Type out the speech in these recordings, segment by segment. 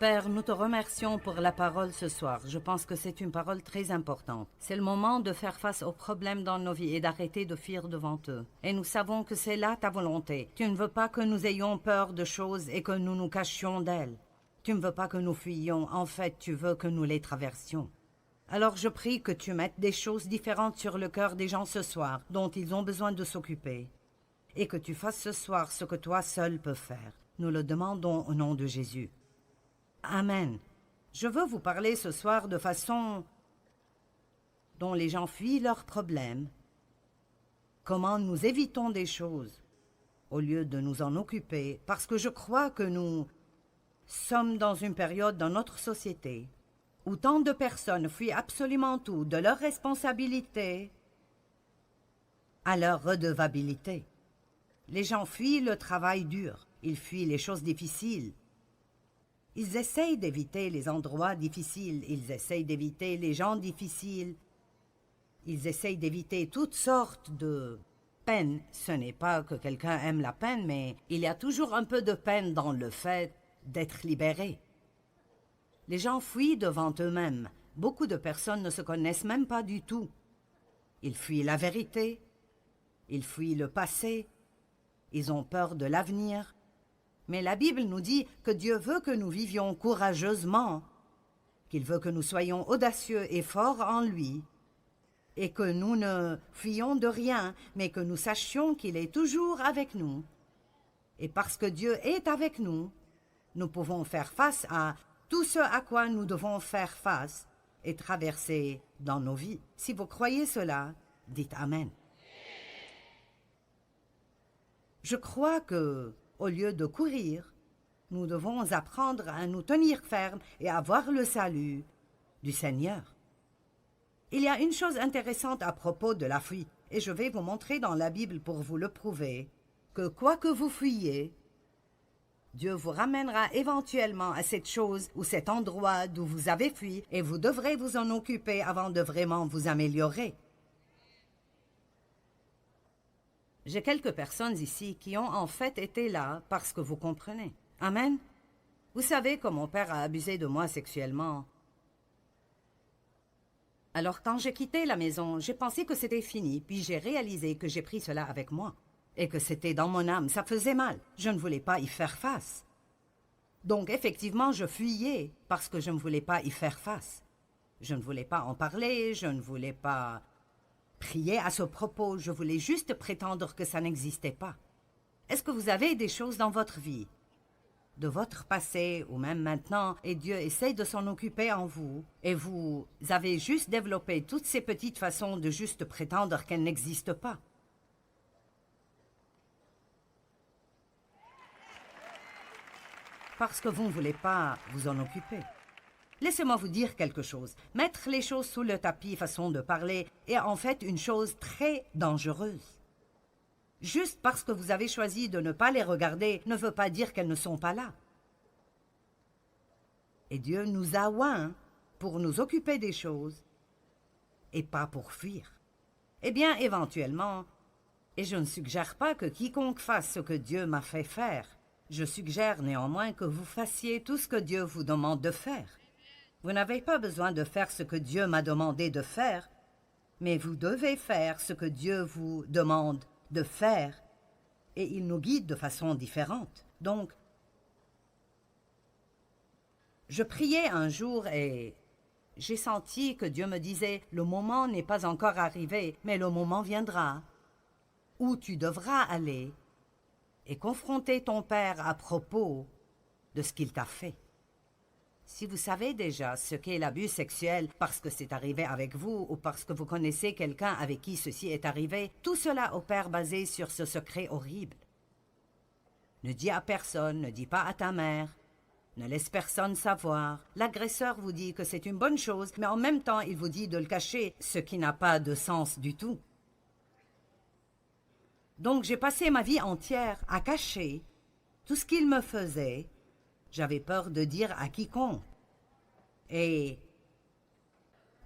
Père, nous te remercions pour la parole ce soir. Je pense que c'est une parole très importante. C'est le moment de faire face aux problèmes dans nos vies et d'arrêter de fuir devant eux. Et nous savons que c'est là ta volonté. Tu ne veux pas que nous ayons peur de choses et que nous nous cachions d'elles. Tu ne veux pas que nous fuyions. En fait, tu veux que nous les traversions. Alors je prie que tu mettes des choses différentes sur le cœur des gens ce soir, dont ils ont besoin de s'occuper. Et que tu fasses ce soir ce que toi seul peux faire. Nous le demandons au nom de Jésus. Amen. Je veux vous parler ce soir de façon dont les gens fuient leurs problèmes. Comment nous évitons des choses au lieu de nous en occuper, parce que je crois que nous sommes dans une période dans notre société où tant de personnes fuient absolument tout, de leurs responsabilités à leur redevabilité. Les gens fuient le travail dur, ils fuient les choses difficiles. Ils essayent d'éviter les endroits difficiles, ils essayent d'éviter les gens difficiles, ils essayent d'éviter toutes sortes de peines. Ce n'est pas que quelqu'un aime la peine, mais il y a toujours un peu de peine dans le fait d'être libéré. Les gens fuient devant eux-mêmes. Beaucoup de personnes ne se connaissent même pas du tout. Ils fuient la vérité, ils fuient le passé, ils ont peur de l'avenir. Mais la Bible nous dit que Dieu veut que nous vivions courageusement, qu'il veut que nous soyons audacieux et forts en lui, et que nous ne fuyions de rien, mais que nous sachions qu'il est toujours avec nous. Et parce que Dieu est avec nous, nous pouvons faire face à tout ce à quoi nous devons faire face et traverser dans nos vies. Si vous croyez cela, dites Amen. Je crois que, au lieu de courir, nous devons apprendre à nous tenir fermes et à voir le salut du Seigneur. Il y a une chose intéressante à propos de la fuite, et je vais vous montrer dans la Bible pour vous le prouver, que quoi que vous fuyiez, Dieu vous ramènera éventuellement à cette chose ou cet endroit d'où vous avez fui, et vous devrez vous en occuper avant de vraiment vous améliorer. J'ai quelques personnes ici qui ont en fait été là parce que vous comprenez. Amen. Vous savez que mon père a abusé de moi sexuellement. Alors quand j'ai quitté la maison, j'ai pensé que c'était fini, puis j'ai réalisé que j'ai pris cela avec moi. Et que c'était dans mon âme, ça faisait mal. Je ne voulais pas y faire face. Donc effectivement, je fuyais parce que je ne voulais pas y faire face. Je ne voulais pas en parler, je ne voulais pas prier à ce propos, je voulais juste prétendre que ça n'existait pas. Est-ce que vous avez des choses dans votre vie, de votre passé ou même maintenant, et Dieu essaie de s'en occuper en vous, et vous avez juste développé toutes ces petites façons de juste prétendre qu'elles n'existent pas? Parce que vous ne voulez pas vous en occuper. Laissez-moi vous dire quelque chose. Mettre les choses sous le tapis, façon de parler, est en fait une chose très dangereuse. Juste parce que vous avez choisi de ne pas les regarder ne veut pas dire qu'elles ne sont pas là. Et Dieu nous a oints pour nous occuper des choses et pas pour fuir. Eh bien, éventuellement, et je ne suggère pas que quiconque fasse ce que Dieu m'a fait faire, je suggère néanmoins que vous fassiez tout ce que Dieu vous demande de faire. Vous n'avez pas besoin de faire ce que Dieu m'a demandé de faire, mais vous devez faire ce que Dieu vous demande de faire, et il nous guide de façon différente. Donc, je priais un jour et j'ai senti que Dieu me disait « Le moment n'est pas encore arrivé, mais le moment viendra où tu devras aller et confronter ton Père à propos de ce qu'il t'a fait. » Si vous savez déjà ce qu'est l'abus sexuel parce que c'est arrivé avec vous ou parce que vous connaissez quelqu'un avec qui ceci est arrivé, tout cela opère basé sur ce secret horrible. Ne dis à personne, ne dis pas à ta mère, ne laisse personne savoir. L'agresseur vous dit que c'est une bonne chose, mais en même temps il vous dit de le cacher, ce qui n'a pas de sens du tout. Donc j'ai passé ma vie entière à cacher tout ce qu'il me faisait. J'avais peur de dire à quiconque. Et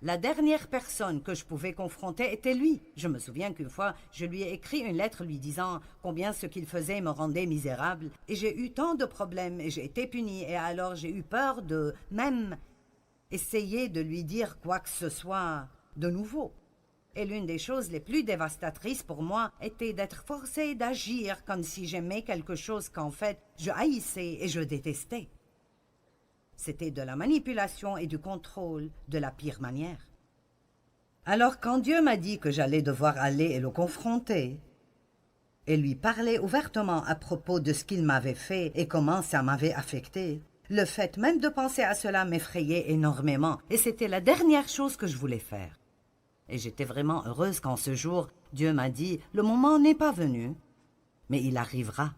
La dernière personne que je pouvais confronter était lui. Je me souviens qu'une fois, je lui ai écrit une lettre lui disant combien ce qu'il faisait me rendait misérable. Et j'ai eu tant de problèmes et j'ai été punie. Et alors j'ai eu peur de même essayer de lui dire quoi que ce soit de nouveau. Et l'une des choses les plus dévastatrices pour moi était d'être forcée d'agir comme si j'aimais quelque chose qu'en fait je haïssais et je détestais. C'était de la manipulation et du contrôle de la pire manière. Alors quand Dieu m'a dit que j'allais devoir aller et le confronter, et lui parler ouvertement à propos de ce qu'il m'avait fait et comment ça m'avait affecté, le fait même de penser à cela m'effrayait énormément, et c'était la dernière chose que je voulais faire. Et j'étais vraiment heureuse quand ce jour, Dieu m'a dit « Le moment n'est pas venu, mais il arrivera. »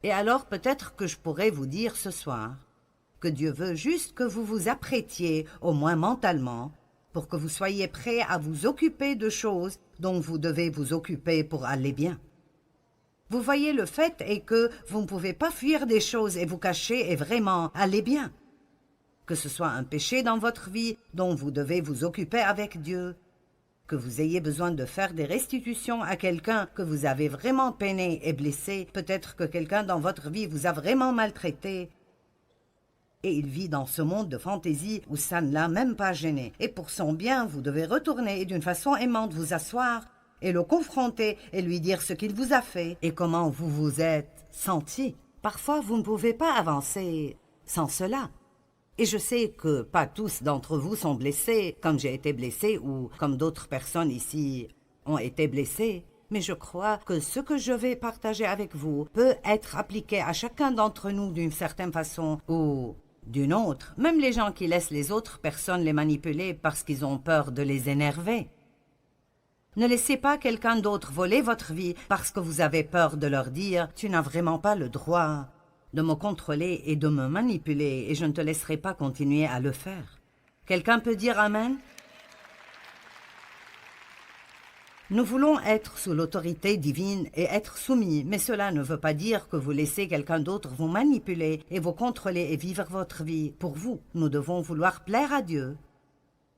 Et alors peut-être que je pourrais vous dire ce soir que Dieu veut juste que vous vous apprêtiez, au moins mentalement, pour que vous soyez prêts à vous occuper de choses dont vous devez vous occuper pour aller bien. Vous voyez, le fait est que vous ne pouvez pas fuir des choses et vous cacher et vraiment aller bien. Que ce soit un péché dans votre vie dont vous devez vous occuper avec Dieu, que vous ayez besoin de faire des restitutions à quelqu'un que vous avez vraiment peiné et blessé, peut-être que quelqu'un dans votre vie vous a vraiment maltraité, et il vit dans ce monde de fantaisie où ça ne l'a même pas gêné. Et pour son bien, vous devez retourner et d'une façon aimante vous asseoir et le confronter et lui dire ce qu'il vous a fait et comment vous vous êtes senti. Parfois, vous ne pouvez pas avancer sans cela. Et je sais que pas tous d'entre vous sont blessés, comme j'ai été blessée ou comme d'autres personnes ici ont été blessées. Mais je crois que ce que je vais partager avec vous peut être appliqué à chacun d'entre nous d'une certaine façon ou d'une autre, même les gens qui laissent les autres personnes les manipuler parce qu'ils ont peur de les énerver. Ne laissez pas quelqu'un d'autre voler votre vie parce que vous avez peur de leur dire « Tu n'as vraiment pas le droit de me contrôler et de me manipuler et je ne te laisserai pas continuer à le faire. » Quelqu'un peut dire « Amen » ? Nous voulons être sous l'autorité divine et être soumis, mais cela ne veut pas dire que vous laissez quelqu'un d'autre vous manipuler et vous contrôler et vivre votre vie pour vous. Nous devons vouloir plaire à Dieu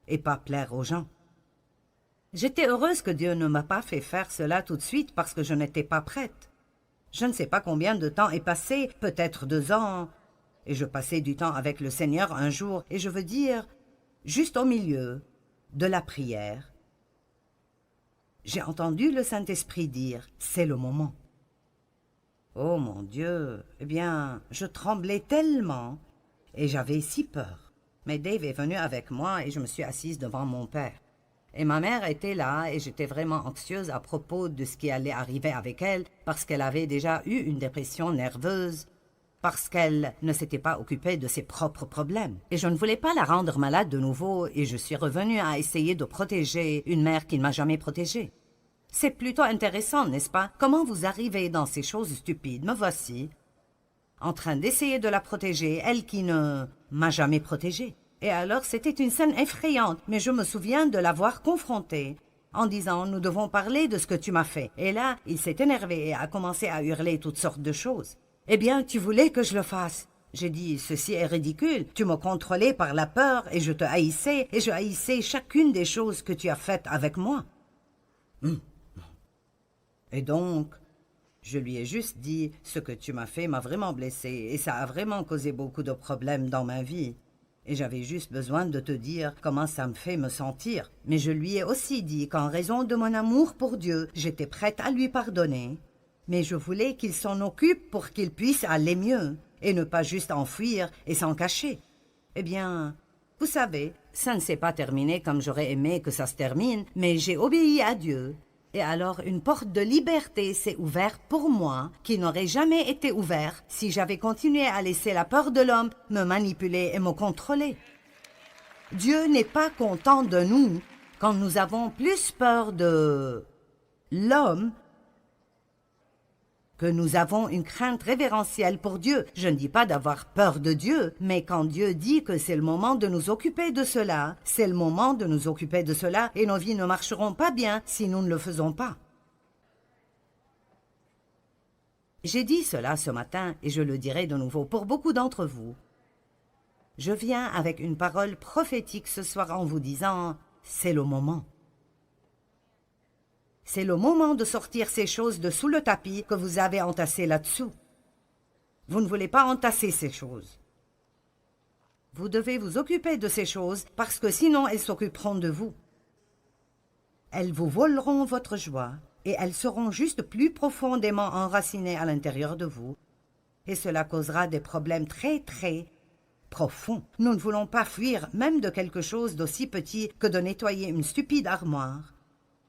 et pas plaire aux gens. J'étais heureuse que Dieu ne m'a pas fait faire cela tout de suite parce que je n'étais pas prête. Je ne sais pas combien de temps est passé, peut-être 2 ans, et je passais du temps avec le Seigneur un jour, et je veux dire, juste au milieu de la prière, j'ai entendu le Saint-Esprit dire « C'est le moment ». Oh mon Dieu, eh bien, je tremblais tellement et j'avais si peur. Mais Dave est venu avec moi et je me suis assise devant mon père. Et ma mère était là et j'étais vraiment anxieuse à propos de ce qui allait arriver avec elle parce qu'elle avait déjà eu une dépression nerveuse, parce qu'elle ne s'était pas occupée de ses propres problèmes. Et je ne voulais pas la rendre malade de nouveau et je suis revenue à essayer de protéger une mère qui ne m'a jamais protégée. C'est plutôt intéressant, n'est-ce pas? Comment vous arrivez dans ces choses stupides? Me voici, en train d'essayer de la protéger, elle qui ne m'a jamais protégée. Et alors c'était une scène effrayante, mais je me souviens de l'avoir confrontée, en disant « Nous devons parler de ce que tu m'as fait ». Et là, il s'est énervé et a commencé à hurler toutes sortes de choses. « Eh bien, tu voulais que je le fasse ?» J'ai dit « Ceci est ridicule, tu me contrôlais par la peur et je te haïssais, et je haïssais chacune des choses que tu as faites avec moi. » Et donc, je lui ai juste dit « Ce que tu m'as fait m'a vraiment blessée et ça a vraiment causé beaucoup de problèmes dans ma vie. Et j'avais juste besoin de te dire comment ça me fait me sentir. » Mais je lui ai aussi dit qu'en raison de mon amour pour Dieu, j'étais prête à lui pardonner. Mais je voulais qu'il s'en occupe pour qu'il puisse aller mieux et ne pas juste enfuir et s'en cacher. Eh bien, vous savez, ça ne s'est pas terminé comme j'aurais aimé que ça se termine, mais j'ai obéi à Dieu. Et alors une porte de liberté s'est ouverte pour moi, qui n'aurait jamais été ouverte si j'avais continué à laisser la peur de l'homme me manipuler et me contrôler. Dieu n'est pas content de nous quand nous avons plus peur de l'homme que nous avons une crainte révérentielle pour Dieu. Je ne dis pas d'avoir peur de Dieu, mais quand Dieu dit que c'est le moment de nous occuper de cela, c'est le moment de nous occuper de cela et nos vies ne marcheront pas bien si nous ne le faisons pas. J'ai dit cela ce matin et je le dirai de nouveau pour beaucoup d'entre vous. Je viens avec une parole prophétique ce soir en vous disant, c'est le moment. C'est le moment de sortir ces choses de sous le tapis que vous avez entassées là-dessous. Vous ne voulez pas entasser ces choses. Vous devez vous occuper de ces choses parce que sinon elles s'occuperont de vous. Elles vous voleront votre joie et elles seront juste plus profondément enracinées à l'intérieur de vous. Et cela causera des problèmes très profonds. Nous ne voulons pas fuir même de quelque chose d'aussi petit que de nettoyer une stupide armoire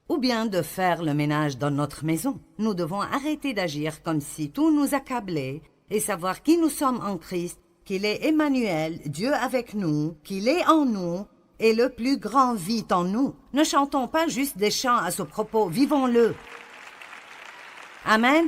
ou bien de faire le ménage dans notre maison. Nous devons arrêter d'agir comme si tout nous accablait et savoir qui nous sommes en Christ, qu'il est Emmanuel, Dieu avec nous, qu'il est en nous et le plus grand vit en nous. Ne chantons pas juste des chants à ce propos, vivons-le. Amen.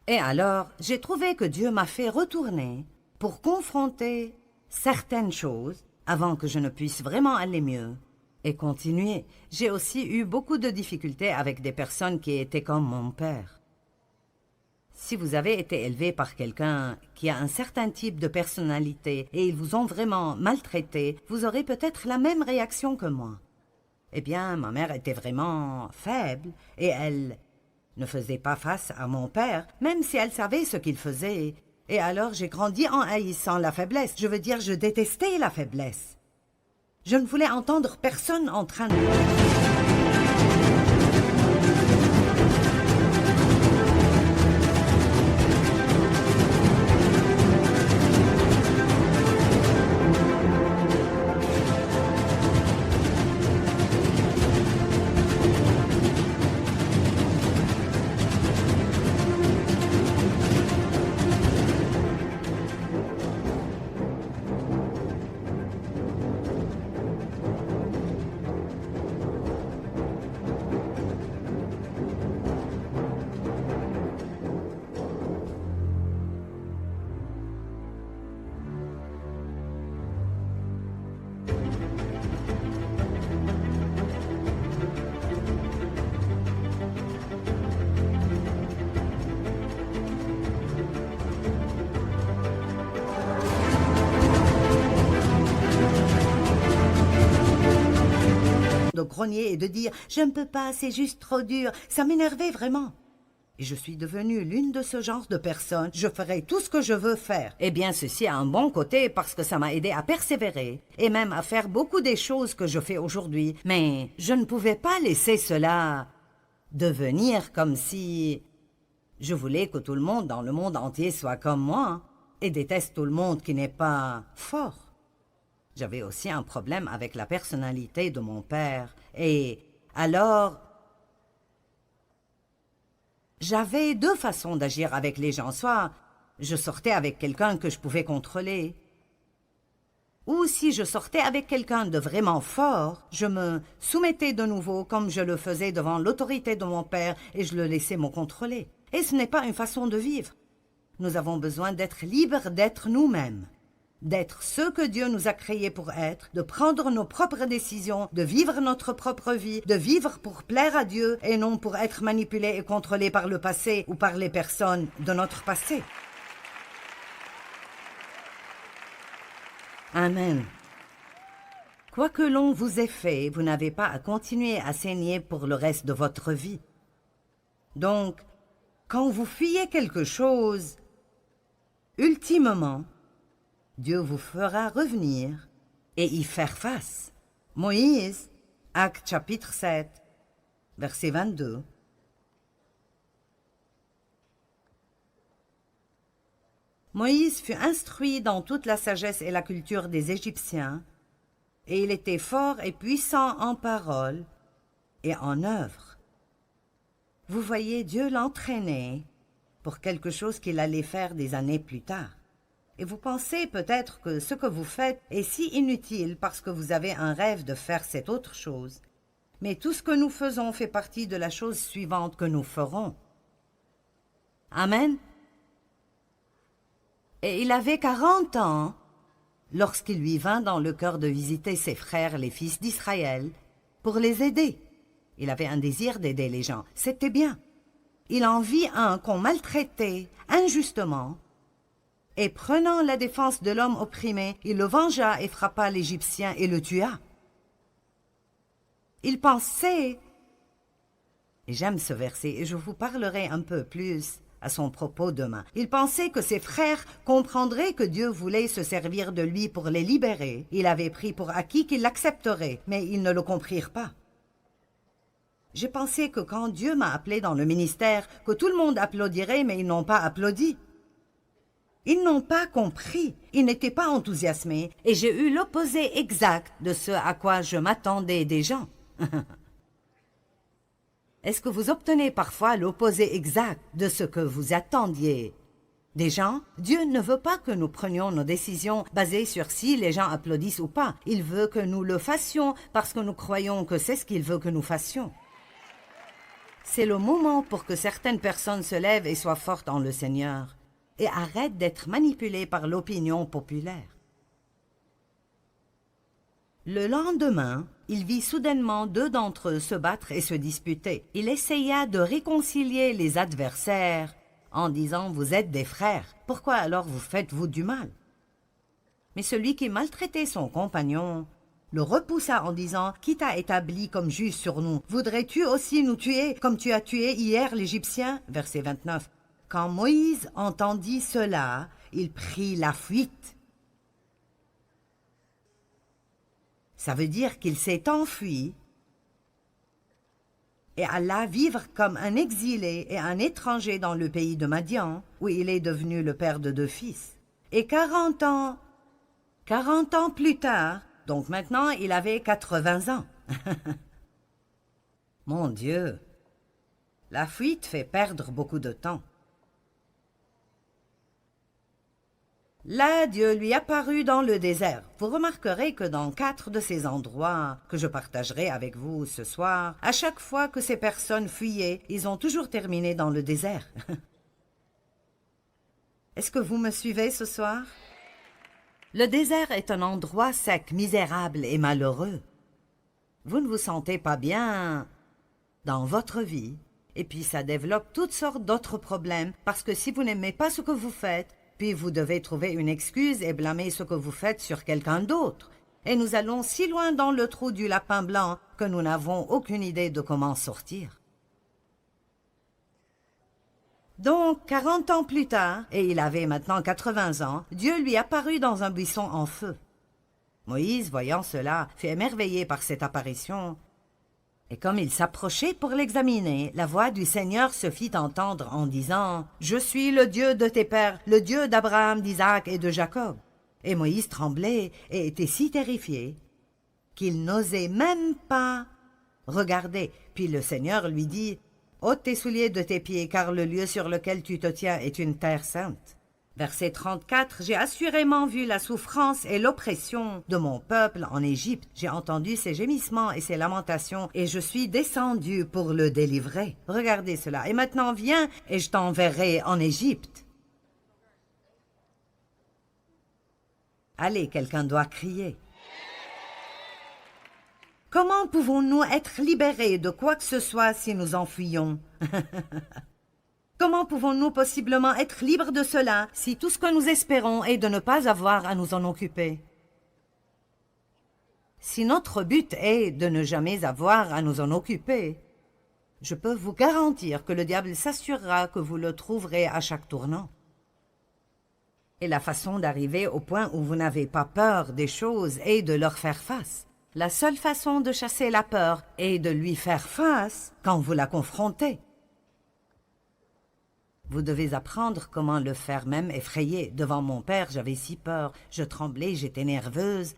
Et alors, j'ai trouvé que Dieu m'a fait retourner pour confronter certaines choses avant que je ne puisse vraiment aller mieux et continuer. J'ai aussi eu beaucoup de difficultés avec des personnes qui étaient comme mon père. Si vous avez été élevé par quelqu'un qui a un certain type de personnalité et ils vous ont vraiment maltraité, vous aurez peut-être la même réaction que moi. Eh bien, ma mère était vraiment faible et elle ne faisait pas face à mon père, même si elle savait ce qu'il faisait. Et alors j'ai grandi en haïssant la faiblesse. Je veux dire, je détestais la faiblesse. Je ne voulais entendre personne en train de... de grogner et de dire « je ne peux pas, c'est juste trop dur », ça m'énervait vraiment. Et je suis devenue l'une de ce genre de personnes. Je ferai tout ce que je veux faire. Eh bien, ceci a un bon côté parce que ça m'a aidé à persévérer et même à faire beaucoup des choses que je fais aujourd'hui. Mais je ne pouvais pas laisser cela devenir comme si je voulais que tout le monde dans le monde entier soit comme moi et déteste tout le monde qui n'est pas fort. J'avais aussi un problème avec la personnalité de mon père. Et alors, j'avais deux façons d'agir avec les gens. Soit je sortais avec quelqu'un que je pouvais contrôler, ou si je sortais avec quelqu'un de vraiment fort, je me soumettais de nouveau comme je le faisais devant l'autorité de mon père et je le laissais me contrôler. Et ce n'est pas une façon de vivre. Nous avons besoin d'être libres d'être nous-mêmes. D'être ce que Dieu nous a créés pour être, de prendre nos propres décisions, de vivre notre propre vie, de vivre pour plaire à Dieu et non pour être manipulés et contrôlés par le passé ou par les personnes de notre passé. Amen. Quoi que l'on vous ait fait, vous n'avez pas à continuer à saigner pour le reste de votre vie. Donc, quand vous fuyez quelque chose, ultimement, Dieu vous fera revenir et y faire face. Moïse, Actes chapitre 7, verset 22. Moïse fut instruit dans toute la sagesse et la culture des Égyptiens, et il était fort et puissant en parole et en œuvre. Vous voyez, Dieu l'entraînait pour quelque chose qu'il allait faire des années plus tard. Et vous pensez peut-être que ce que vous faites est si inutile parce que vous avez un rêve de faire cette autre chose. Mais tout ce que nous faisons fait partie de la chose suivante que nous ferons. Amen. Et il avait 40 ans lorsqu'il lui vint dans le cœur de visiter ses frères, les fils d'Israël, pour les aider. Il avait un désir d'aider les gens. C'était bien. Il en vit un qu'on maltraitait injustement. Et prenant la défense de l'homme opprimé, il le vengea et frappa l'Égyptien et le tua. Il pensait, et j'aime ce verset et je vous parlerai un peu plus à son propos demain, il pensait que ses frères comprendraient que Dieu voulait se servir de lui pour les libérer. Il avait pris pour acquis qu'ils l'accepteraient, mais ils ne le comprirent pas. J'ai pensé que quand Dieu m'a appelé dans le ministère, que tout le monde applaudirait, mais ils n'ont pas applaudi. Ils n'ont pas compris, ils n'étaient pas enthousiasmés, et j'ai eu l'opposé exact de ce à quoi je m'attendais des gens. Est-ce que vous obtenez parfois l'opposé exact de ce que vous attendiez des gens? Dieu ne veut pas que nous prenions nos décisions basées sur si les gens applaudissent ou pas. Il veut que nous le fassions parce que nous croyons que c'est ce qu'il veut que nous fassions. C'est le moment pour que certaines personnes se lèvent et soient fortes en le Seigneur et arrêtent d'être manipulées par l'opinion populaire. Le lendemain, il vit soudainement deux d'entre eux se battre et se disputer. Il essaya de réconcilier les adversaires en disant « Vous êtes des frères, pourquoi alors vous faites-vous du mal ?» Mais celui qui maltraitait son compagnon le repoussa en disant « Qui t'a établi comme juge sur nous? Voudrais-tu aussi nous tuer comme tu as tué hier l'Égyptien » Verset 29. Quand Moïse entendit cela, il prit la fuite. Ça veut dire qu'il s'est enfui et alla vivre comme un exilé et un étranger dans le pays de Madian, où il est devenu le père de 2 fils. Et 40 ans plus tard, donc maintenant il avait 80 ans. Mon Dieu, la fuite fait perdre beaucoup de temps. Là, Dieu lui apparut dans le désert. Vous remarquerez que dans 4 de ces endroits que je partagerai avec vous ce soir, à chaque fois que ces personnes fuyaient, ils ont toujours terminé dans le désert. Est-ce que vous me suivez ce soir? Le désert est un endroit sec, misérable et malheureux. Vous ne vous sentez pas bien dans votre vie, et puis ça développe toutes sortes d'autres problèmes, parce que si vous n'aimez pas ce que vous faites, puis vous devez trouver une excuse et blâmer ce que vous faites sur quelqu'un d'autre. Et nous allons si loin dans le trou du lapin blanc que nous n'avons aucune idée de comment sortir. Donc, 40 ans plus tard, et il avait maintenant 80 ans, Dieu lui apparut dans un buisson en feu. Moïse, voyant cela, fut émerveillé par cette apparition. Et comme il s'approchait pour l'examiner, la voix du Seigneur se fit entendre en disant « Je suis le Dieu de tes pères, le Dieu d'Abraham, d'Isaac et de Jacob. » Et Moïse tremblait et était si terrifié qu'il n'osait même pas regarder. Puis le Seigneur lui dit « Ôte tes souliers de tes pieds, car le lieu sur lequel tu te tiens est une terre sainte. » Verset 34, « J'ai assurément vu la souffrance et l'oppression de mon peuple en Égypte. J'ai entendu ses gémissements et ses lamentations, et je suis descendu pour le délivrer. Regardez cela. Et maintenant viens, et je t'enverrai en Égypte. » Allez, quelqu'un doit crier. Comment pouvons-nous être libérés de quoi que ce soit si nous en fuyons? Comment pouvons-nous possiblement être libres de cela si tout ce que nous espérons est de ne pas avoir à nous en occuper? Si notre but est de ne jamais avoir à nous en occuper, je peux vous garantir que le diable s'assurera que vous le trouverez à chaque tournant. Et la façon d'arriver au point où vous n'avez pas peur des choses est de leur faire face. La seule façon de chasser la peur est de lui faire face quand vous la confrontez. Vous devez apprendre comment le faire même effrayé. Devant mon père, j'avais si peur, je tremblais, j'étais nerveuse.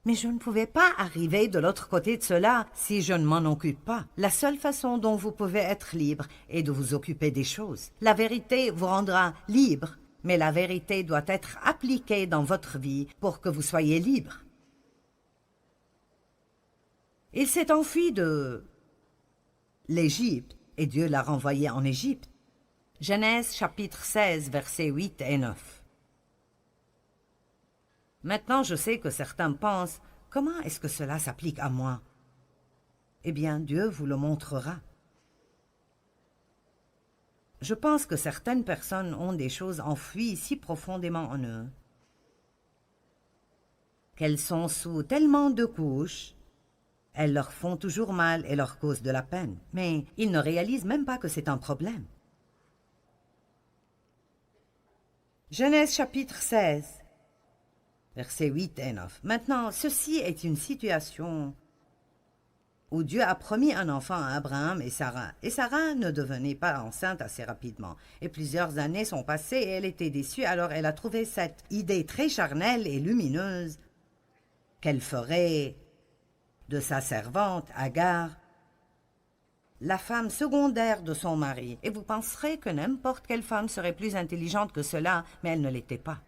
Mais je ne pouvais pas arriver de l'autre côté de cela si je ne m'en occupe pas. La seule façon dont vous pouvez être libre est de vous occuper des choses. La vérité vous rendra libre, mais la vérité doit être appliquée dans votre vie pour que vous soyez libre. Il s'est enfui de l'Égypte et Dieu l'a renvoyé en Égypte. Genèse chapitre 16, versets 8 et 9. Maintenant, je sais que certains pensent, comment est-ce que cela s'applique à moi? Eh bien, Dieu vous le montrera. Je pense que certaines personnes ont des choses enfouies si profondément en eux qu'elles sont sous tellement de couches, elles leur font toujours mal et leur causent de la peine. Mais ils ne réalisent même pas que c'est un problème. Genèse chapitre 16, versets 8 et 9. Maintenant, ceci est une situation où Dieu a promis un enfant à Abraham et Sarah ne devenait pas enceinte assez rapidement. Et plusieurs années sont passées et elle était déçue, alors elle a trouvé cette idée très charnelle et lumineuse qu'elle ferait de sa servante, Agar, la femme secondaire de son mari. Et vous penserez que n'importe quelle femme serait plus intelligente que cela, mais elle ne l'était pas.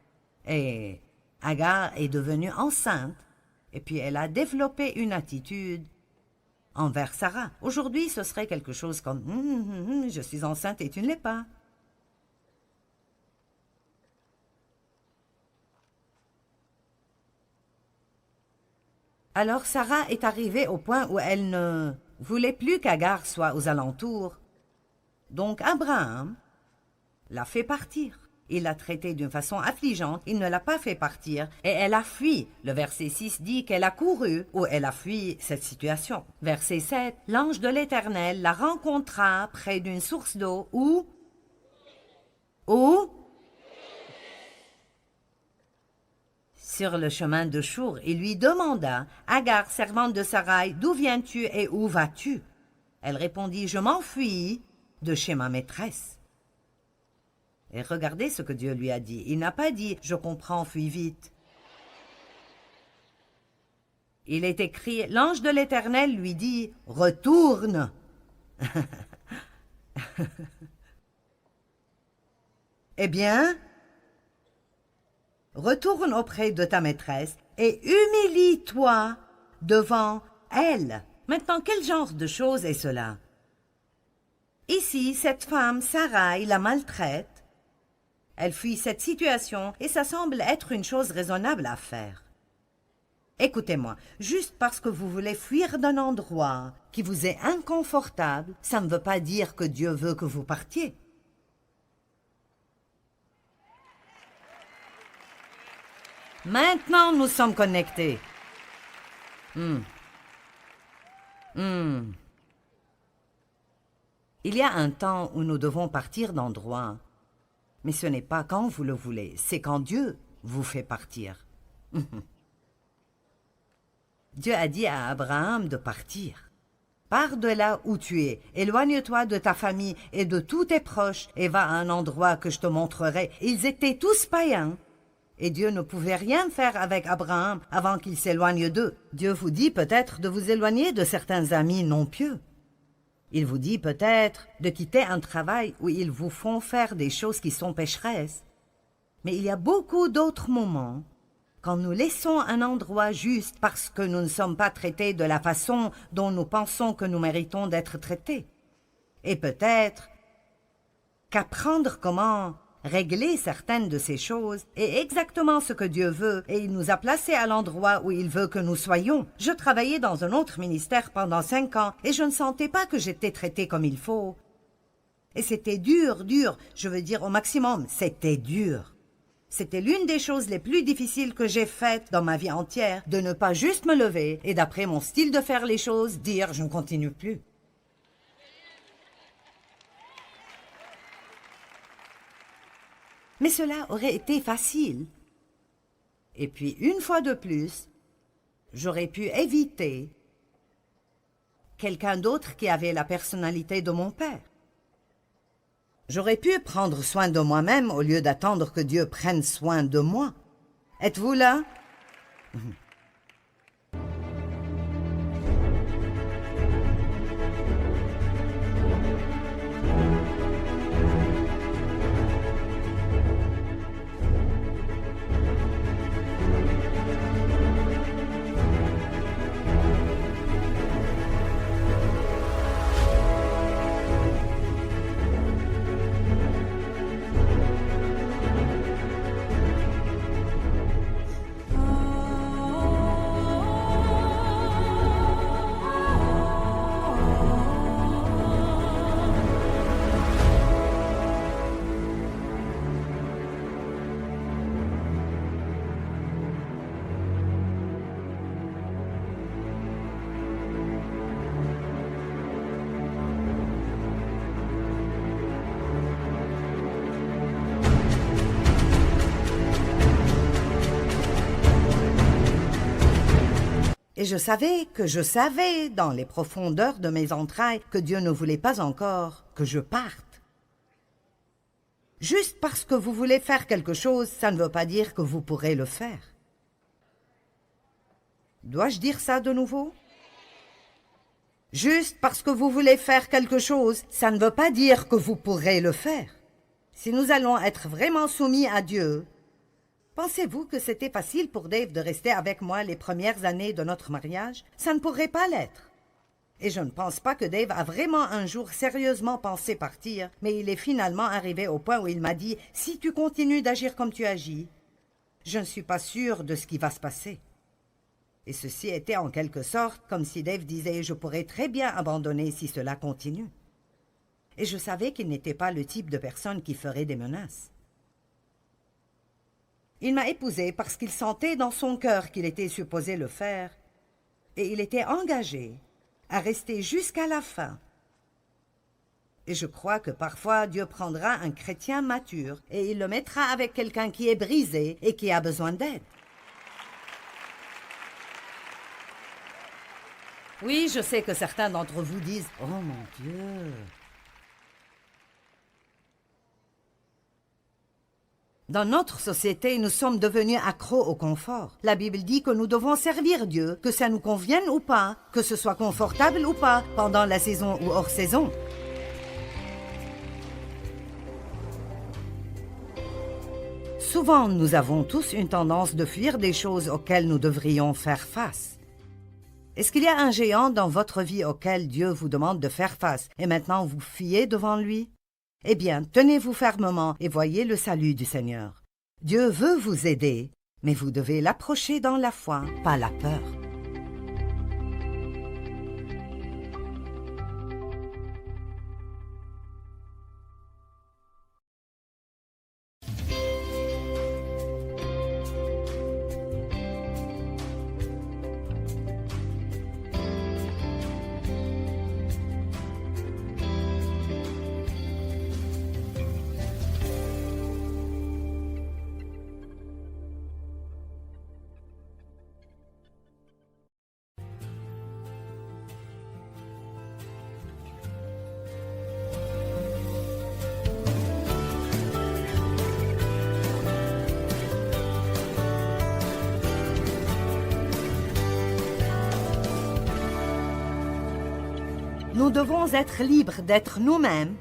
Et Agar est devenue enceinte, et puis elle a développé une attitude envers Sarah. Aujourd'hui, ce serait quelque chose comme « je suis enceinte et tu ne l'es pas ». Alors Sarah est arrivée au point où elle ne voulait plus qu'Agar soit aux alentours. Donc Abraham l'a fait partir. Il l'a traitée d'une façon affligeante, il ne l'a pas fait partir et elle a fui. Le verset 6 dit qu'elle a couru ou elle a fui cette situation. Verset 7, l'ange de l'Éternel la rencontra près d'une source d'eau où sur le chemin de Chour, il lui demanda, « Agar, servante de Sarai, d'où viens-tu et où vas-tu » Elle répondit, « Je m'enfuis de chez ma maîtresse. » Et regardez ce que Dieu lui a dit. Il n'a pas dit, « Je comprends, fuis vite. » Il est écrit, l'ange de l'Éternel lui dit, « Retourne. » Eh bien, retourne auprès de ta maîtresse et humilie-toi devant elle. Maintenant, quel genre de chose est cela? Ici, cette femme, Sarai, la maltraite. Elle fuit cette situation et ça semble être une chose raisonnable à faire. Écoutez-moi, juste parce que vous voulez fuir d'un endroit qui vous est inconfortable, ça ne veut pas dire que Dieu veut que vous partiez. Maintenant, nous sommes connectés. Il y a un temps où nous devons partir d'endroit, mais ce n'est pas quand vous le voulez, c'est quand Dieu vous fait partir. Dieu a dit à Abraham de partir. Pars de là où tu es, éloigne-toi de ta famille et de tous tes proches et va à un endroit que je te montrerai. Ils étaient tous païens. Et Dieu ne pouvait rien faire avec Abraham avant qu'il s'éloigne d'eux. Dieu vous dit peut-être de vous éloigner de certains amis non pieux. Il vous dit peut-être de quitter un travail où ils vous font faire des choses qui sont pécheresses. Mais il y a beaucoup d'autres moments quand nous laissons un endroit juste parce que nous ne sommes pas traités de la façon dont nous pensons que nous méritons d'être traités. Et peut-être qu'apprendre comment régler certaines de ces choses est exactement ce que Dieu veut et il nous a placés à l'endroit où il veut que nous soyons. Je travaillais dans un autre ministère pendant 5 ans et je ne sentais pas que j'étais traitée comme il faut. Et c'était dur, je veux dire au maximum, c'était dur. C'était l'une des choses les plus difficiles que j'ai faites dans ma vie entière, de ne pas juste me lever et d'après mon style de faire les choses, dire « je ne continue plus ». Mais cela aurait été facile. Et puis, une fois de plus, j'aurais pu éviter quelqu'un d'autre qui avait la personnalité de mon père. J'aurais pu prendre soin de moi-même au lieu d'attendre que Dieu prenne soin de moi. Êtes-vous là? Et je savais dans les profondeurs de mes entrailles que Dieu ne voulait pas encore que je parte. Juste parce que vous voulez faire quelque chose, ça ne veut pas dire que vous pourrez le faire. Dois-je dire ça de nouveau? Juste parce que vous voulez faire quelque chose, ça ne veut pas dire que vous pourrez le faire. Si nous allons être vraiment soumis à Dieu, pensez-vous que c'était facile pour Dave de rester avec moi les premières années de notre mariage? Ça ne pourrait pas l'être. Et je ne pense pas que Dave a vraiment un jour sérieusement pensé partir, mais il est finalement arrivé au point où il m'a dit « Si tu continues d'agir comme tu agis, je ne suis pas sûre de ce qui va se passer. » Et ceci était en quelque sorte comme si Dave disait « Je pourrais très bien abandonner si cela continue. » Et je savais qu'il n'était pas le type de personne qui ferait des menaces. Il m'a épousée parce qu'il sentait dans son cœur qu'il était supposé le faire, et il était engagé à rester jusqu'à la fin. Et je crois que parfois Dieu prendra un chrétien mature et il le mettra avec quelqu'un qui est brisé et qui a besoin d'aide. Oui, je sais que certains d'entre vous disent « Oh mon Dieu !» Dans notre société, nous sommes devenus accros au confort. La Bible dit que nous devons servir Dieu, que ça nous convienne ou pas, que ce soit confortable ou pas, pendant la saison ou hors saison. Souvent, nous avons tous une tendance de fuir des choses auxquelles nous devrions faire face. Est-ce qu'il y a un géant dans votre vie auquel Dieu vous demande de faire face et maintenant vous fuyez devant lui? Eh bien, tenez-vous fermement et voyez le salut du Seigneur. Dieu veut vous aider, mais vous devez l'approcher dans la foi, pas la peur. Nous devons être libres d'être nous-mêmes,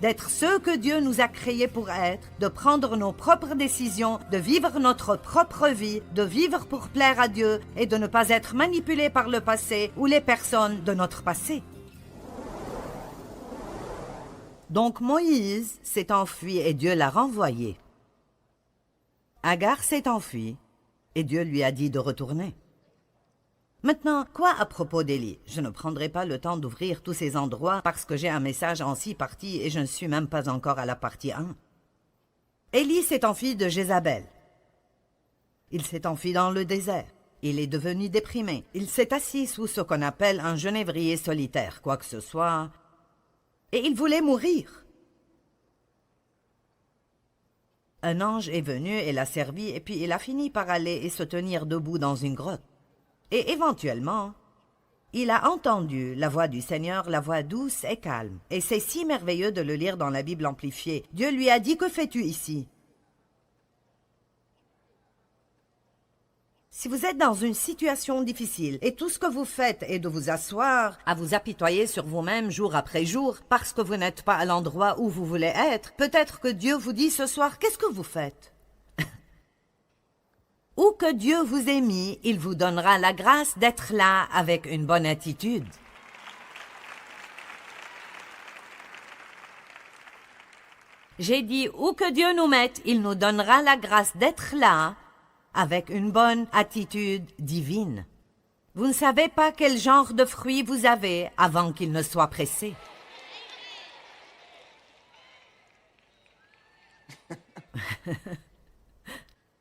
d'être ceux que Dieu nous a créés pour être, de prendre nos propres décisions, de vivre notre propre vie, de vivre pour plaire à Dieu et de ne pas être manipulés par le passé ou les personnes de notre passé. Donc Moïse s'est enfui et Dieu l'a renvoyé. Agar s'est enfuie et Dieu lui a dit de retourner. Maintenant, quoi à propos d'Élie? Je ne prendrai pas le temps d'ouvrir tous ces endroits parce que j'ai un message en 6 parties et je ne suis même pas encore à la partie 1. Élie s'est enfui de Jézabel. Il s'est enfui dans le désert. Il est devenu déprimé. Il s'est assis sous ce qu'on appelle un genévrier solitaire, quoi que ce soit, et il voulait mourir. Un ange est venu et l'a servi et puis il a fini par aller et se tenir debout dans une grotte. Et éventuellement, il a entendu la voix du Seigneur, la voix douce et calme. Et c'est si merveilleux de le lire dans la Bible amplifiée. Dieu lui a dit « Que fais-tu ici ?» Si vous êtes dans une situation difficile et tout ce que vous faites est de vous asseoir, à vous apitoyer sur vous-même jour après jour, parce que vous n'êtes pas à l'endroit où vous voulez être, peut-être que Dieu vous dit ce soir « Qu'est-ce que vous faites ?» Où que Dieu vous ait mis, il vous donnera la grâce d'être là avec une bonne attitude. J'ai dit, où que Dieu nous mette, il nous donnera la grâce d'être là avec une bonne attitude divine. Vous ne savez pas quel genre de fruits vous avez avant qu'il ne soit pressé.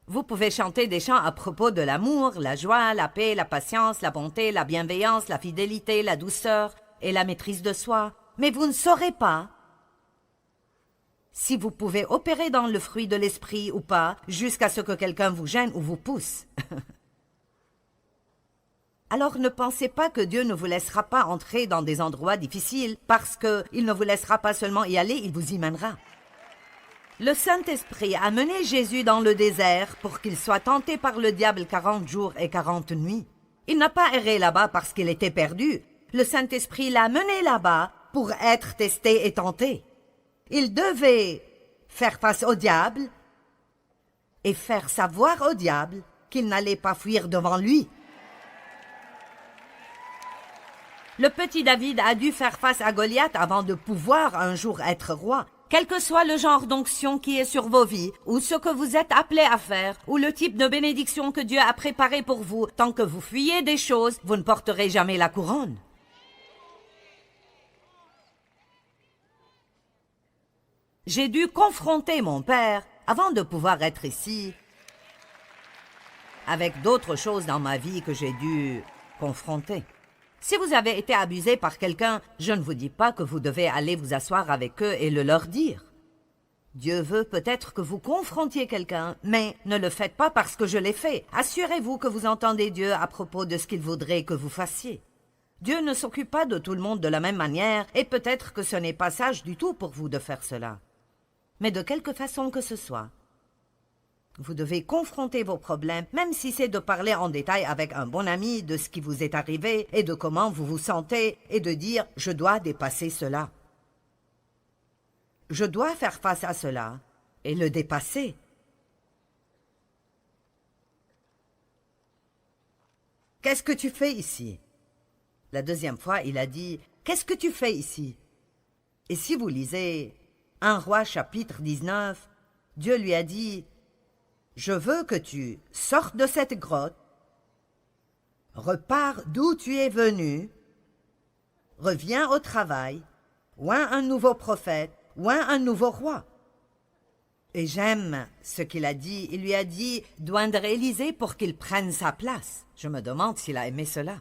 Vous pouvez chanter des chants à propos de l'amour, la joie, la paix, la patience, la bonté, la bienveillance, la fidélité, la douceur et la maîtrise de soi. Mais vous ne saurez pas si vous pouvez opérer dans le fruit de l'esprit ou pas jusqu'à ce que quelqu'un vous gêne ou vous pousse. Alors ne pensez pas que Dieu ne vous laissera pas entrer dans des endroits difficiles, parce qu'il ne vous laissera pas seulement y aller, il vous y mènera. Le Saint-Esprit a mené Jésus dans le désert pour qu'il soit tenté par le diable 40 jours et 40 nuits. Il n'a pas erré là-bas parce qu'il était perdu. Le Saint-Esprit l'a mené là-bas pour être testé et tenté. Il devait faire face au diable et faire savoir au diable qu'il n'allait pas fuir devant lui. Le petit David a dû faire face à Goliath avant de pouvoir un jour être roi. Quel que soit le genre d'onction qui est sur vos vies, ou ce que vous êtes appelés à faire, ou le type de bénédiction que Dieu a préparé pour vous, tant que vous fuyez des choses, vous ne porterez jamais la couronne. J'ai dû confronter mon père avant de pouvoir être ici, avec d'autres choses dans ma vie que j'ai dû confronter. Si vous avez été abusé par quelqu'un, je ne vous dis pas que vous devez aller vous asseoir avec eux et le leur dire. Dieu veut peut-être que vous confrontiez quelqu'un, mais ne le faites pas parce que je l'ai fait. Assurez-vous que vous entendez Dieu à propos de ce qu'il voudrait que vous fassiez. Dieu ne s'occupe pas de tout le monde de la même manière, et peut-être que ce n'est pas sage du tout pour vous de faire cela. Mais de quelque façon que ce soit, vous devez confronter vos problèmes, même si c'est de parler en détail avec un bon ami de ce qui vous est arrivé et de comment vous vous sentez, et de dire « je dois dépasser cela ». Je dois faire face à cela et le dépasser. « Qu'est-ce que tu fais ici ?» La deuxième fois, il a dit « Qu'est-ce que tu fais ici ?» Et si vous lisez 1 Roi chapitre 19, Dieu lui a dit « Je veux que tu sortes de cette grotte, repars d'où tu es venu, reviens au travail, oins un nouveau prophète, oins un nouveau roi. » Et j'aime ce qu'il a dit. Il lui a dit d'oindre Élisée pour qu'il prenne sa place. Je me demande s'il a aimé cela.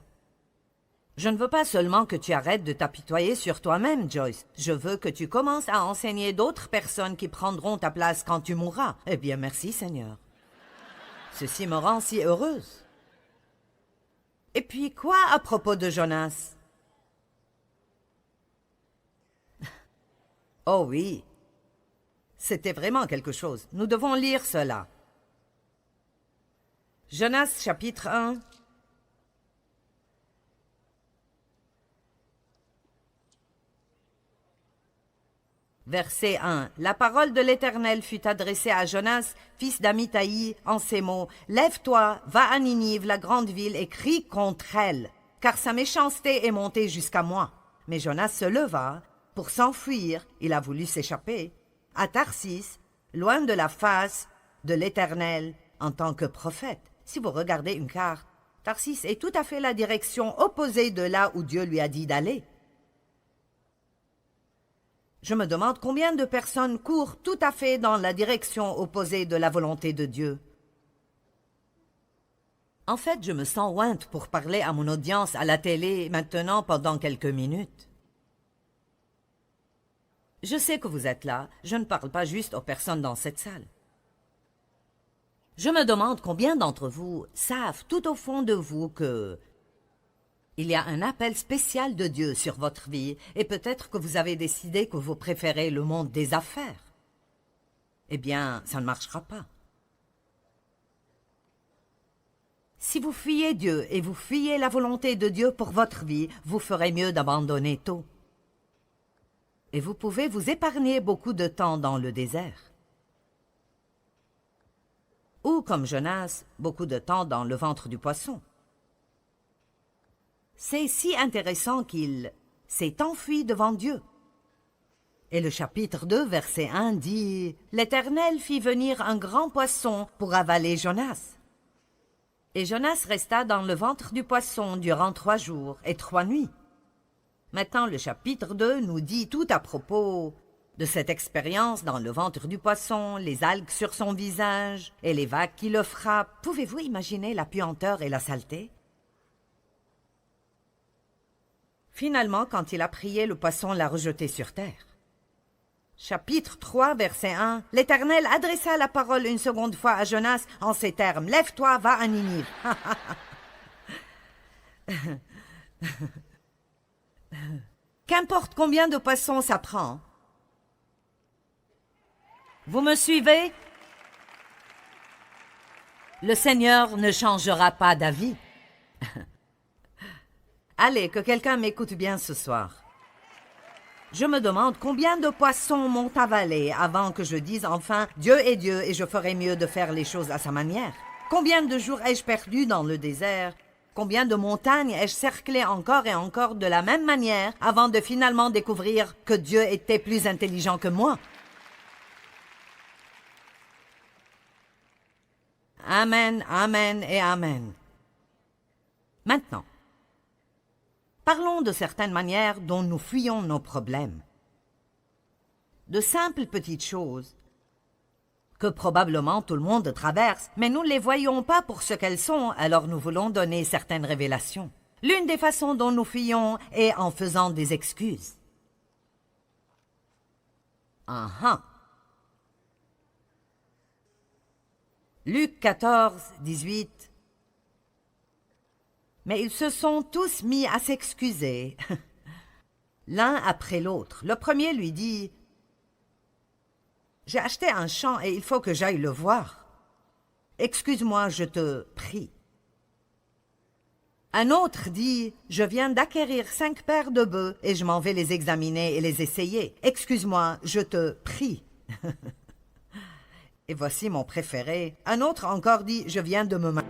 Je ne veux pas seulement que tu arrêtes de t'apitoyer sur toi-même, Joyce. Je veux que tu commences à enseigner d'autres personnes qui prendront ta place quand tu mourras. Eh bien, merci, Seigneur. Ceci me rend si heureuse. Et puis, quoi à propos de Jonas? Oh oui, c'était vraiment quelque chose. Nous devons lire cela. Jonas, chapitre 1. Verset 1. La parole de l'Éternel fut adressée à Jonas, fils d'Amithaï, en ces mots. « Lève-toi, va à Ninive, la grande ville, et crie contre elle, car sa méchanceté est montée jusqu'à moi. » Mais Jonas se leva. Pour s'enfuir, il a voulu s'échapper à Tarsis, loin de la face de l'Éternel en tant que prophète. Si vous regardez une carte, Tarsis est tout à fait la direction opposée de là où Dieu lui a dit d'aller. Je me demande combien de personnes courent tout à fait dans la direction opposée de la volonté de Dieu. En fait, je me sens ointe pour parler à mon audience à la télé maintenant pendant quelques minutes. Je sais que vous êtes là, je ne parle pas juste aux personnes dans cette salle. Je me demande combien d'entre vous savent tout au fond de vous que il y a un appel spécial de Dieu sur votre vie, et peut-être que vous avez décidé que vous préférez le monde des affaires. Eh bien, ça ne marchera pas. Si vous fuyez Dieu et vous fuyez la volonté de Dieu pour votre vie, vous ferez mieux d'abandonner tôt. Et vous pouvez vous épargner beaucoup de temps dans le désert. Ou, comme Jonas, beaucoup de temps dans le ventre du poisson. C'est si intéressant qu'il s'est enfui devant Dieu. Et le chapitre 2, verset 1 dit « L'Éternel fit venir un grand poisson pour avaler Jonas. Et Jonas resta dans le ventre du poisson durant 3 jours et 3 nuits. » Maintenant, le chapitre 2 nous dit tout à propos de cette expérience dans le ventre du poisson, les algues sur son visage et les vagues qui le frappent. Pouvez-vous imaginer la puanteur et la saleté? Finalement, quand il a prié, le poisson l'a rejeté sur terre. Chapitre 3, verset 1. L'Éternel adressa la parole une seconde fois à Jonas en ces termes. « Lève-toi, va à Ninive. » Qu'importe combien de poissons ça prend. Vous me suivez? Le Seigneur ne changera pas d'avis. Allez, que quelqu'un m'écoute bien ce soir. Je me demande combien de poissons m'ont avalé avant que je dise enfin « Dieu est Dieu et je ferai mieux de faire les choses à sa manière ». Combien de jours ai-je perdu dans le désert? Combien de montagnes ai-je cerclé encore et encore de la même manière avant de finalement découvrir que Dieu était plus intelligent que moi? Amen, amen et amen. Maintenant, parlons de certaines manières dont nous fuyons nos problèmes. De simples petites choses que probablement tout le monde traverse, mais nous ne les voyons pas pour ce qu'elles sont, alors nous voulons donner certaines révélations. L'une des façons dont nous fuyons est en faisant des excuses. Luc 14, 18. Mais ils se sont tous mis à s'excuser, l'un après l'autre. Le premier lui dit « J'ai acheté un champ et il faut que j'aille le voir. Excuse-moi, je te prie. » Un autre dit « Je viens d'acquérir 5 paires de bœufs et je m'en vais les examiner et les essayer. Excuse-moi, je te prie. » Et voici mon préféré. Un autre encore dit « Je viens de me marier. »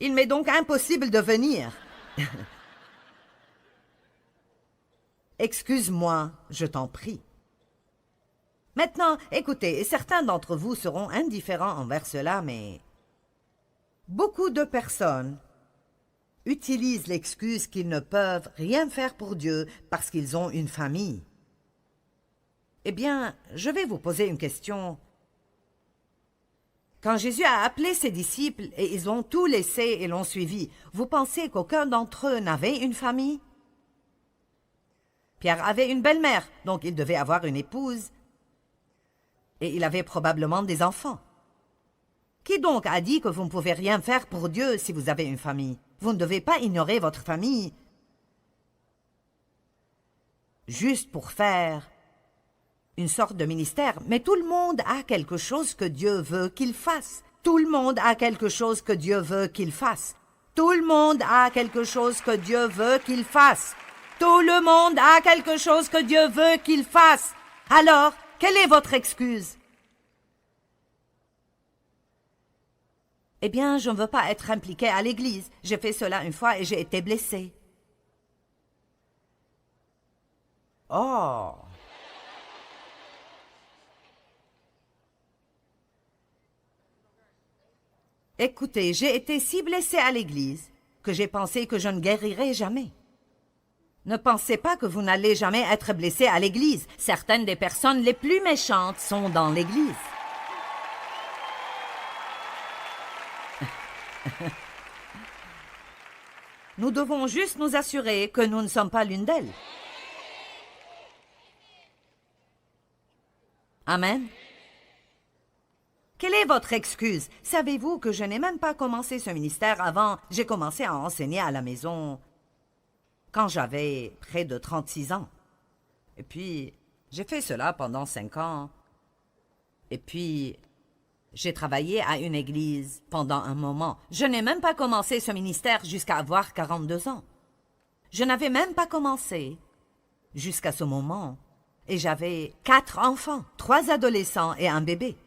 Il m'est donc impossible de venir. Excuse-moi, je t'en prie. Maintenant, écoutez, certains d'entre vous seront indifférents envers cela, mais beaucoup de personnes utilisent l'excuse qu'ils ne peuvent rien faire pour Dieu parce qu'ils ont une famille. Eh bien, je vais vous poser une question. Quand Jésus a appelé ses disciples et ils ont tout laissé et l'ont suivi, vous pensez qu'aucun d'entre eux n'avait une famille? Pierre avait une belle-mère, donc il devait avoir une épouse. Et il avait probablement des enfants. Qui donc a dit que vous ne pouvez rien faire pour Dieu si vous avez une famille? Vous ne devez pas ignorer votre famille juste pour faire une sorte de ministère, mais tout le monde a quelque chose que Dieu veut qu'il fasse. Tout le monde a quelque chose que Dieu veut qu'il fasse. Tout le monde a quelque chose que Dieu veut qu'il fasse. Tout le monde a quelque chose que Dieu veut qu'il fasse. Alors, quelle est votre excuse? Eh bien, je ne veux pas être impliqué à l'église. J'ai fait cela une fois et j'ai été blessé. Oh! Écoutez, j'ai été si blessée à l'église que j'ai pensé que je ne guérirais jamais. Ne pensez pas que vous n'allez jamais être blessé à l'église. Certaines des personnes les plus méchantes sont dans l'église. Nous devons juste nous assurer que nous ne sommes pas l'une d'elles. Amen. Quelle est votre excuse? Savez-vous que je n'ai même pas commencé ce ministère avant? J'ai commencé à enseigner à la maison quand j'avais près de 36 ans. Et puis, j'ai fait cela pendant 5 ans. Et puis, J'ai travaillé à une église pendant un moment. Je n'ai même pas commencé ce ministère jusqu'à avoir 42 ans. Je n'avais même pas commencé jusqu'à ce moment. Et j'avais 4 enfants, 3 adolescents et un bébé.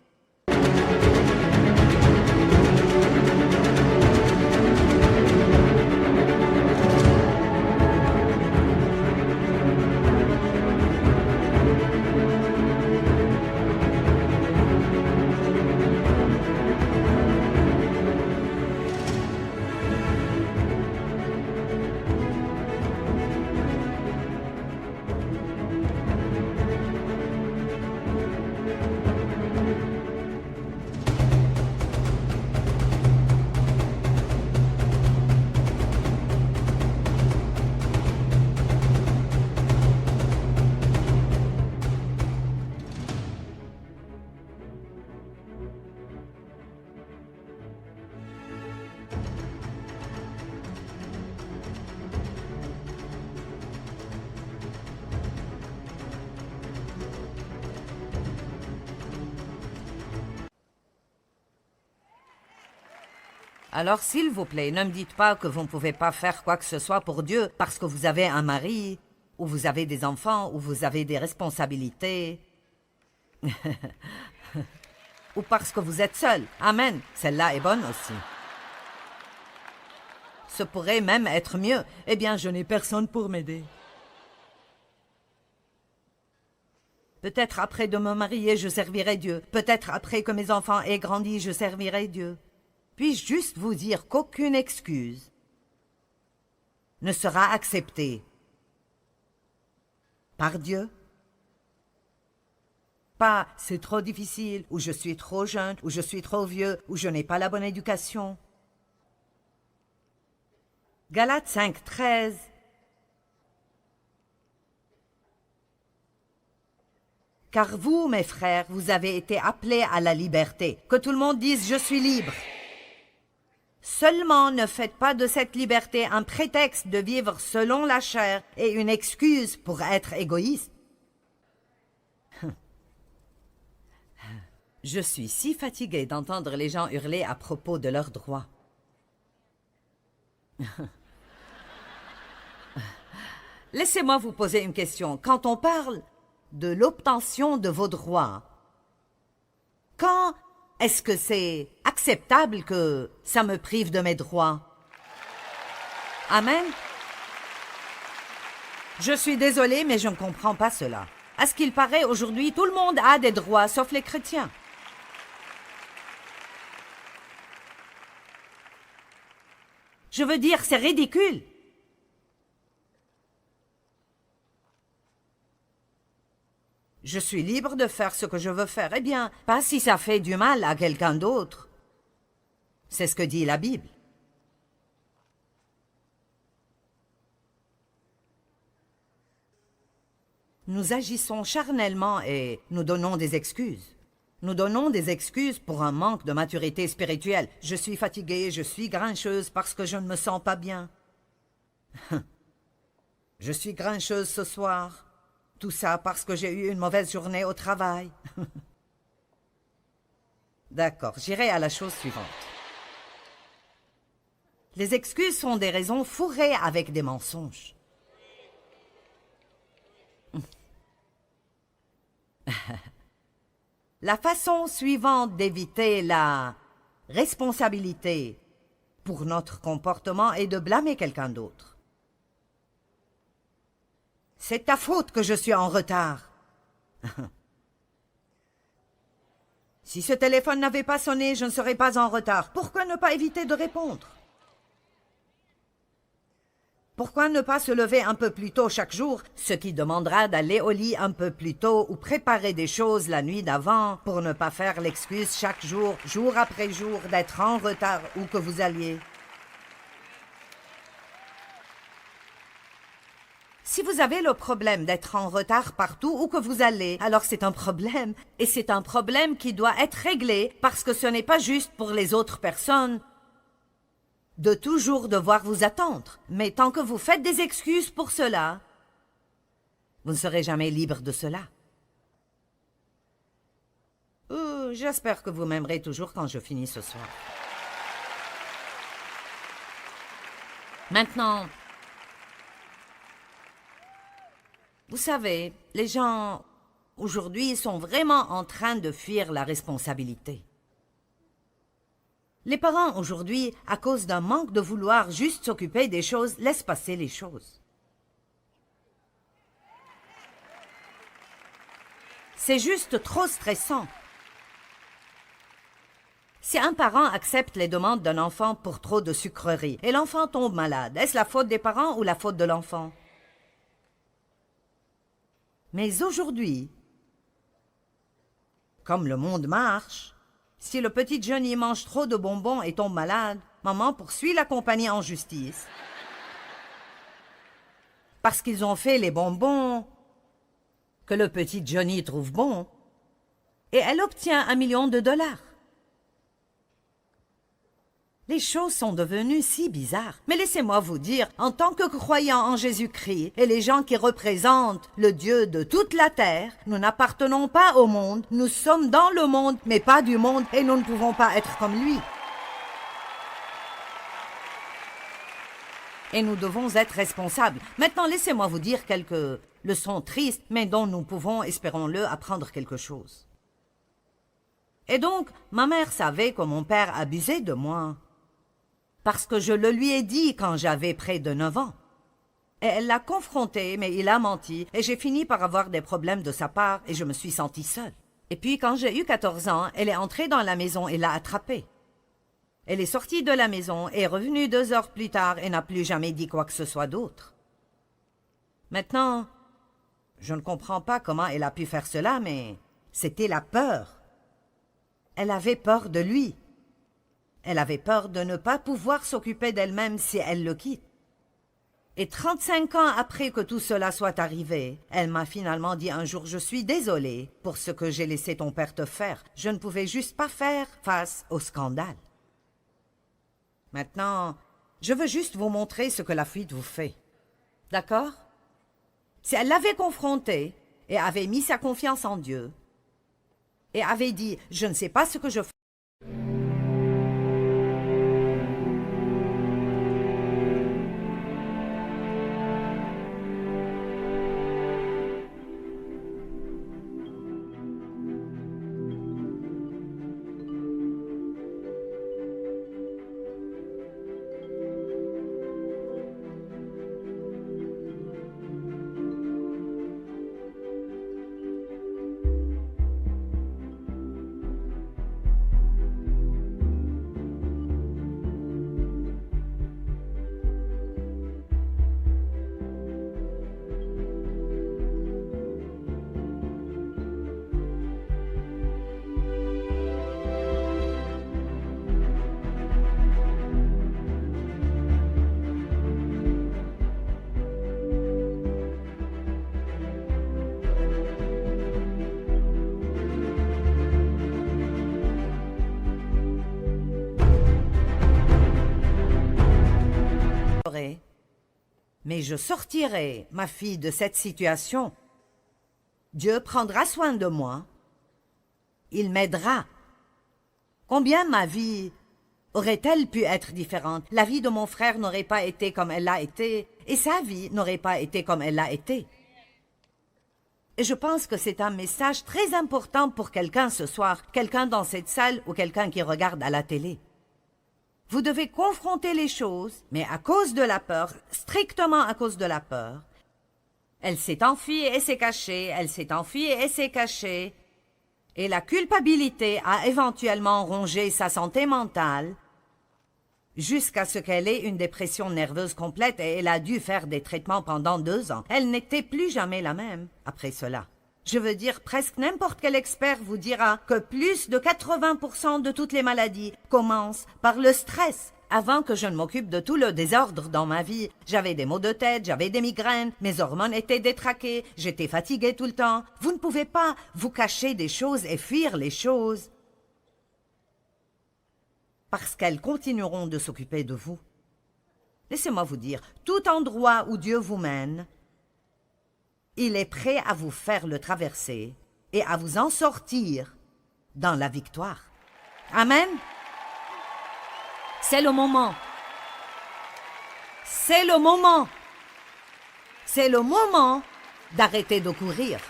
Alors, s'il vous plaît, ne me dites pas que vous ne pouvez pas faire quoi que ce soit pour Dieu parce que vous avez un mari, ou vous avez des enfants, ou vous avez des responsabilités, ou parce que vous êtes seul. Amen. Celle-là est bonne aussi. Ce pourrait même être mieux. Eh bien, je n'ai personne pour m'aider. Peut-être après de me marier, je servirai Dieu. Peut-être après que mes enfants aient grandi, je servirai Dieu. Puis-je juste vous dire qu'aucune excuse ne sera acceptée par Dieu? Pas « c'est trop difficile » ou « je suis trop jeune » ou « je suis trop vieux » ou « je n'ai pas la bonne éducation ». Galates 5, 13. Car vous, mes frères, vous avez été appelés à la liberté. Que tout le monde dise « je suis libre ». Seulement ne faites pas de cette liberté un prétexte de vivre selon la chair et une excuse pour être égoïste. Je suis si fatiguée d'entendre les gens hurler à propos de leurs droits. Laissez-moi vous poser une question. Quand on parle de l'obtention de vos droits, quand est-ce que c'est acceptable que ça me prive de mes droits? Amen. Je suis désolée, mais je ne comprends pas cela. À ce qu'il paraît, aujourd'hui, tout le monde a des droits, sauf les chrétiens. Je veux dire, c'est ridicule. Je suis libre de faire ce que je veux faire. Eh bien, pas si ça fait du mal à quelqu'un d'autre. C'est ce que dit la Bible. Nous agissons charnellement et nous donnons des excuses. Nous donnons des excuses pour un manque de maturité spirituelle. Je suis fatiguée, je suis grincheuse parce que je ne me sens pas bien. Je suis grincheuse ce soir. Tout ça parce que j'ai eu une mauvaise journée au travail. D'accord, j'irai à la chose suivante. Les excuses sont des raisons fourrées avec des mensonges. La façon suivante d'éviter la responsabilité pour notre comportement est de blâmer quelqu'un d'autre. C'est ta faute que je suis en retard. Si ce téléphone n'avait pas sonné, je ne serais pas en retard. Pourquoi ne pas éviter de répondre? Pourquoi ne pas se lever un peu plus tôt chaque jour, ce qui demandera d'aller au lit un peu plus tôt ou préparer des choses la nuit d'avant pour ne pas faire l'excuse chaque jour, jour après jour, d'être en retard où que vous alliez? Si vous avez le problème d'être en retard partout où que vous allez, alors c'est un problème. Et c'est un problème qui doit être réglé parce que ce n'est pas juste pour les autres personnes de toujours devoir vous attendre. Mais tant que vous faites des excuses pour cela, vous ne serez jamais libre de cela. J'espère que vous m'aimerez toujours quand je finis ce soir. Maintenant, vous savez, les gens aujourd'hui sont vraiment en train de fuir la responsabilité. Les parents aujourd'hui, à cause d'un manque de vouloir juste s'occuper des choses, laissent passer les choses. C'est juste trop stressant. Si un parent accepte les demandes d'un enfant pour trop de sucreries et l'enfant tombe malade, est-ce la faute des parents ou la faute de l'enfant? Mais aujourd'hui, comme le monde marche, si le petit Johnny mange trop de bonbons et tombe malade, maman poursuit la compagnie en justice. Parce qu'ils ont fait les bonbons que le petit Johnny trouve bons, et elle obtient $1 million. Les choses sont devenues si bizarres. Mais laissez-moi vous dire, en tant que croyants en Jésus-Christ et les gens qui représentent le Dieu de toute la terre, nous n'appartenons pas au monde, nous sommes dans le monde, mais pas du monde, et nous ne pouvons pas être comme lui. Et nous devons être responsables. Maintenant, laissez-moi vous dire quelques leçons tristes, mais dont nous pouvons, espérons-le, apprendre quelque chose. Et donc, ma mère savait que mon père abusait de moi. Parce que je le lui ai dit quand j'avais près de 9 ans. Et elle l'a confronté, mais il a menti, et j'ai fini par avoir des problèmes de sa part, et je me suis sentie seule. Et puis, quand j'ai eu 14 ans, elle est entrée dans la maison et l'a attrapé. Elle est sortie de la maison et est revenue 2 heures plus tard et n'a plus jamais dit quoi que ce soit d'autre. Maintenant, je ne comprends pas comment elle a pu faire cela, mais c'était la peur. Elle avait peur de lui. Elle avait peur de ne pas pouvoir s'occuper d'elle-même si elle le quitte. Et 35 ans après que tout cela soit arrivé, elle m'a finalement dit un jour « Je suis désolée pour ce que j'ai laissé ton père te faire. Je ne pouvais juste pas faire face au scandale. » Maintenant, je veux juste vous montrer ce que la fuite vous fait. D'accord? Si elle l'avait confronté et avait mis sa confiance en Dieu et avait dit « Je ne sais pas ce que je fais », mais je sortirai ma fille de cette situation. Dieu prendra soin de moi. Il m'aidera. Combien ma vie aurait-elle pu être différente? La vie de mon frère n'aurait pas été comme elle l'a été, et sa vie n'aurait pas été comme elle l'a été. Et je pense que c'est un message très important pour quelqu'un ce soir, quelqu'un dans cette salle ou quelqu'un qui regarde à la télé. Vous devez confronter les choses, mais à cause de la peur, strictement à cause de la peur. Elle s'est enfuie et s'est cachée, elle s'est enfuie et s'est cachée. Et la culpabilité a éventuellement rongé sa santé mentale jusqu'à ce qu'elle ait une dépression nerveuse complète et elle a dû faire des traitements pendant 2 ans. Elle n'était plus jamais la même après cela. Je veux dire, presque n'importe quel expert vous dira que plus de 80% de toutes les maladies commencent par le stress. Avant que je ne m'occupe de tout le désordre dans ma vie, j'avais des maux de tête, j'avais des migraines, mes hormones étaient détraquées, j'étais fatiguée tout le temps. Vous ne pouvez pas vous cacher des choses et fuir les choses parce qu'elles continueront de s'occuper de vous. Laissez-moi vous dire, tout endroit où Dieu vous mène, il est prêt à vous faire le traverser et à vous en sortir dans la victoire. Amen. C'est le moment. C'est le moment. C'est le moment d'arrêter de courir.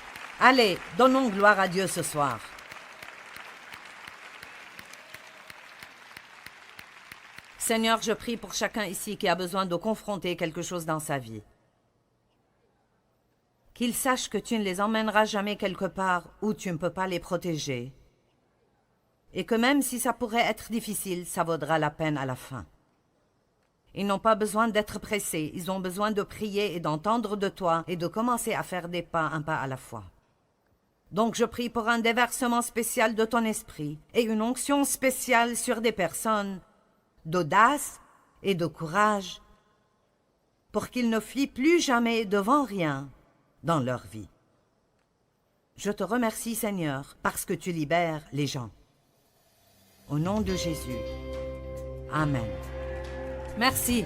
Allez, donnons gloire à Dieu ce soir. Seigneur, je prie pour chacun ici qui a besoin de confronter quelque chose dans sa vie. Qu'ils sachent que tu ne les emmèneras jamais quelque part où tu ne peux pas les protéger. Et que même si ça pourrait être difficile, ça vaudra la peine à la fin. Ils n'ont pas besoin d'être pressés, ils ont besoin de prier et d'entendre de toi et de commencer à faire des pas, un pas à la fois. Donc je prie pour un déversement spécial de ton esprit et une onction spéciale sur des personnes d'audace et de courage pour qu'ils ne fuient plus jamais devant rien dans leur vie. Je te remercie, Seigneur, parce que tu libères les gens. Au nom de Jésus. Amen. Merci.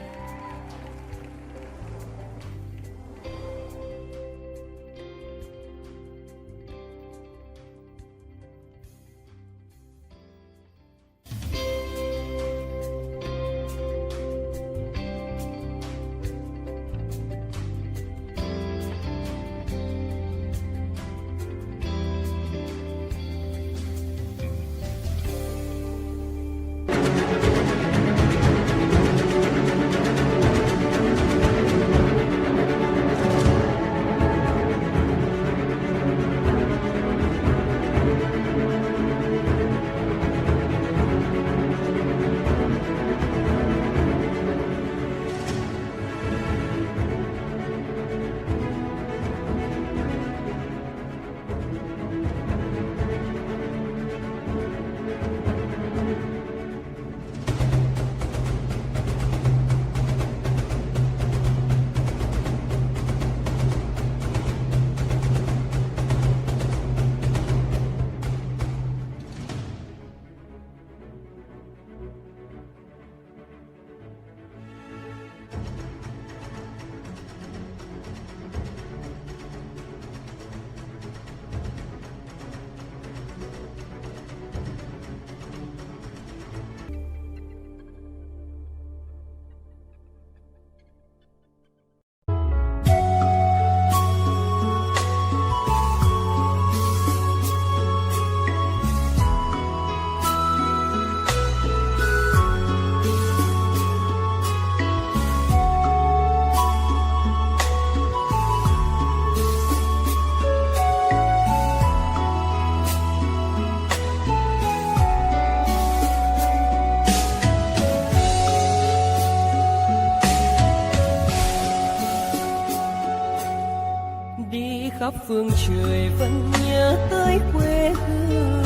khắp phương trời vẫn nhớ tới quê hương.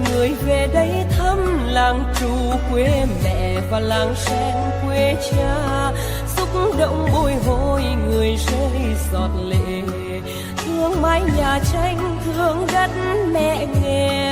Người về đây thăm làng trù quê mẹ và làng sen quê cha, xúc động bồi hồi người rơi giọt lệ, thương mái nhà tranh thương đất mẹ nghèo.